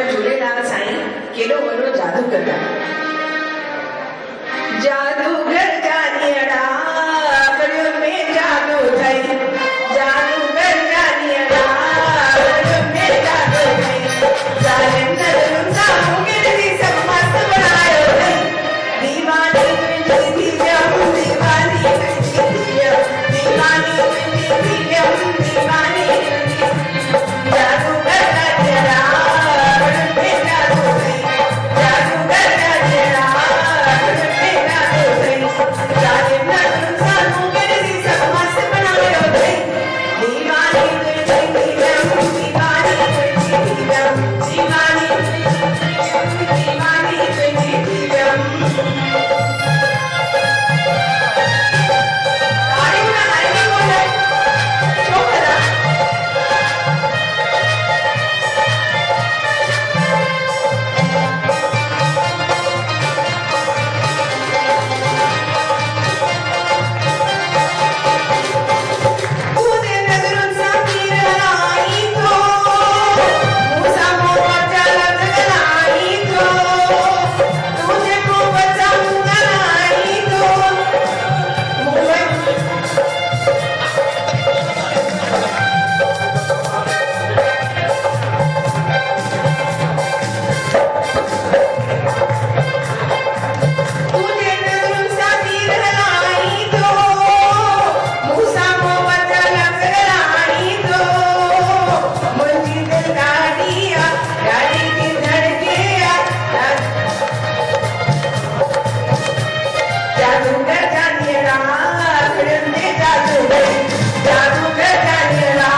झूलेलाल साईं केॾो वॾो जादू कंदा जादूगर जानियड़ा कड़ियुनि में जादू अथई जादूगर जानियड़ा कड़ियुनि में जादू अथई ज़ालिम नज़रुनि सां मूंखे ॾिसी सभु मस्तु बणायो अथई दीवानी तुंहिंजी थी वियमि दीवानी तुंहिंजी थी वियमि दीवानी तुंहिंजी थी वियमि दीवानी जादूगर जानियड़ा कड़ियुनि में जादू अथई जादूगर जानियड़ा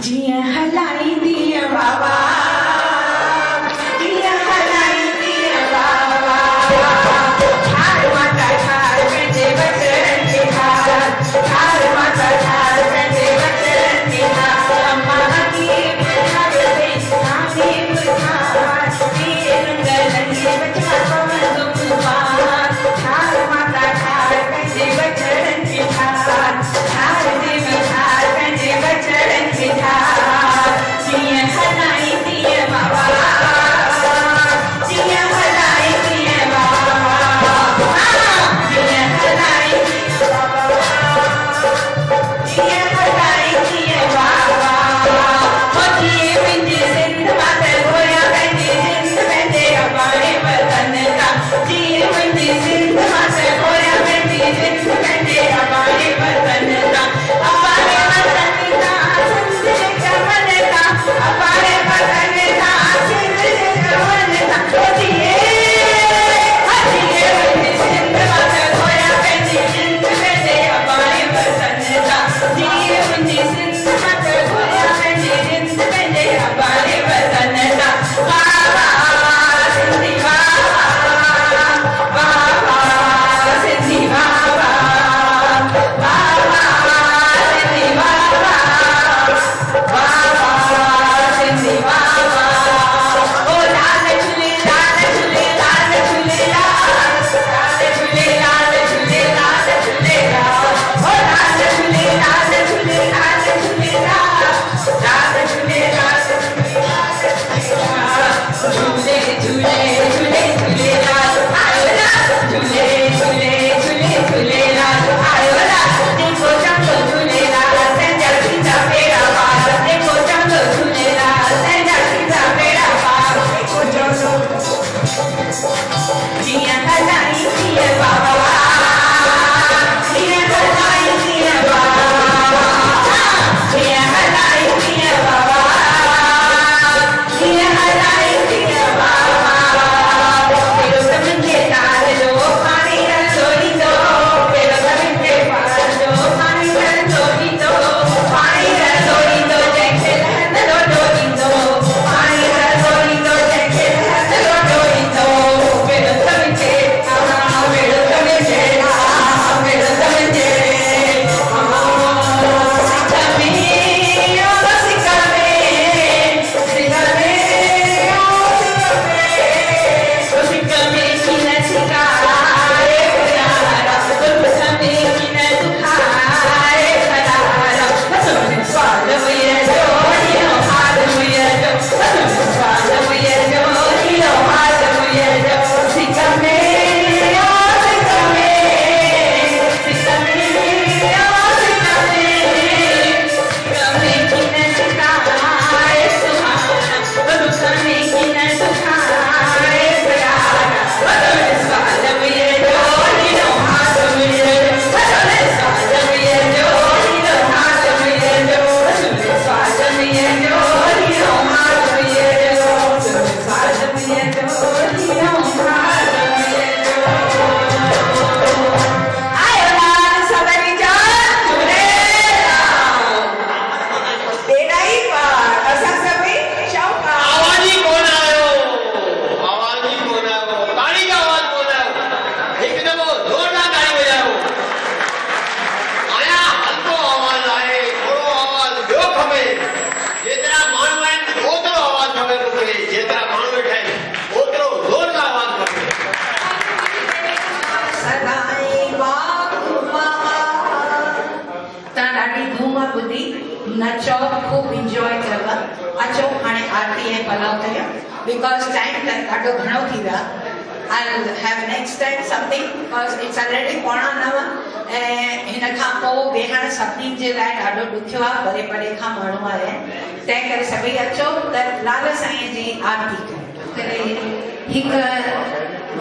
जीअं हलाई because time ॾाढो घणो थी वियो आहे. I'll have next time something because it's already 8:45 ऐं हिन खां पोइ वेहण सभिनी जे लाइ ॾाढो ॾुखियो आहे, परे परे खां माण्हू आया आहिनि, तंहिं करे सभई अचो त लाल साईं जी आरती करे हिकु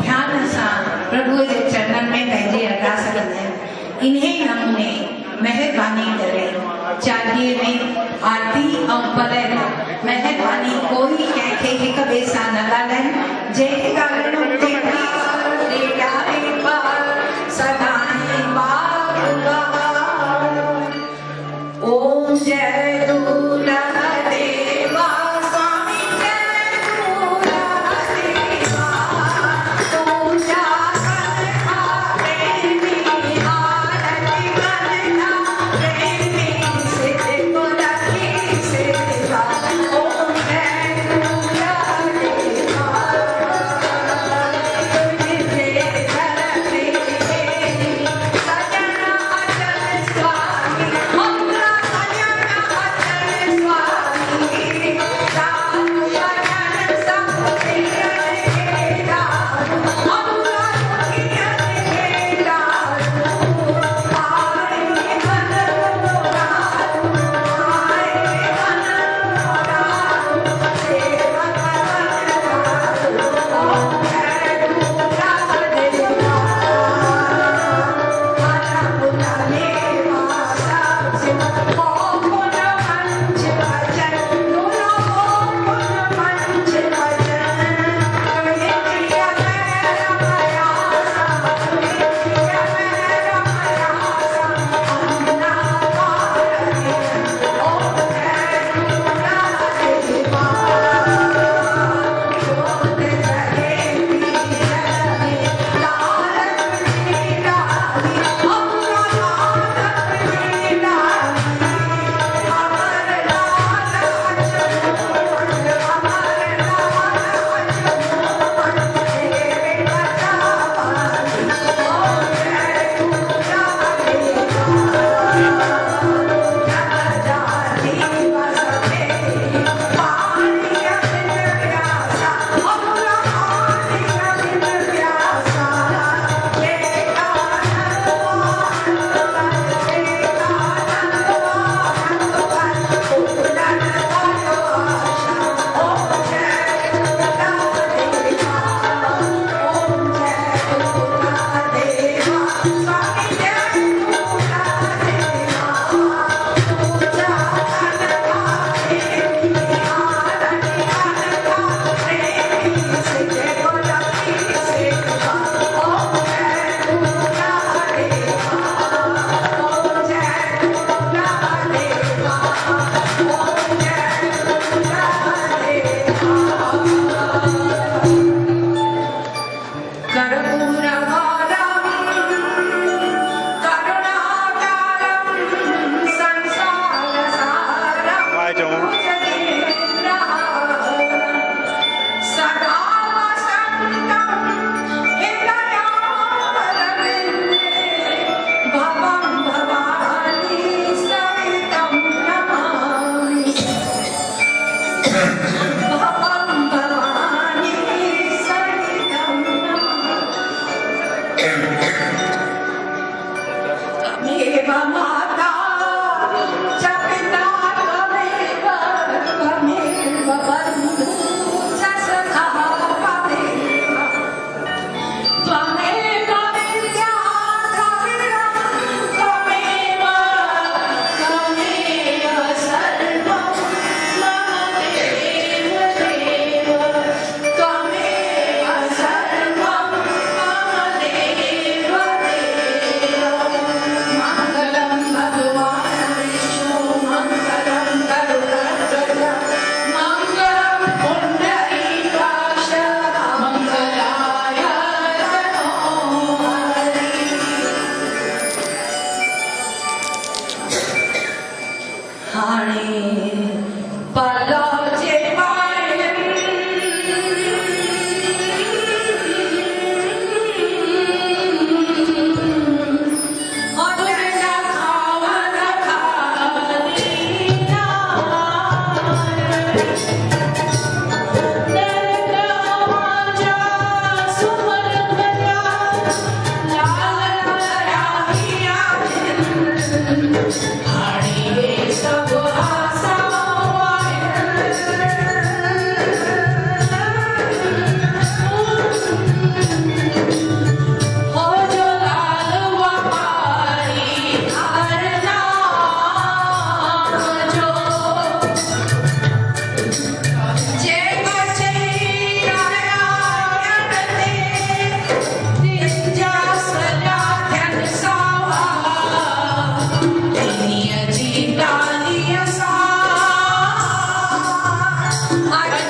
ध्यान सां प्रभुअ जे चरणनि में पंहिंजी अरदास कंदा आहिनि. इन्हे नमूने महिरबानी करे चालीहे में आरती ऐं पर महिरबानी कोई कंहिंखे हिक ॿिए सां न ॻाल्हाइनि. जंहिंखे ॻाल्हाइणो ओम जय दूल्हा देवा स्वामी जय दूल्हा देवा पूजा करना प्रेमी आरती करना प्रेमी सिद्ध गुरखी सेवा. ओम जय दूल्हा देवा Hey,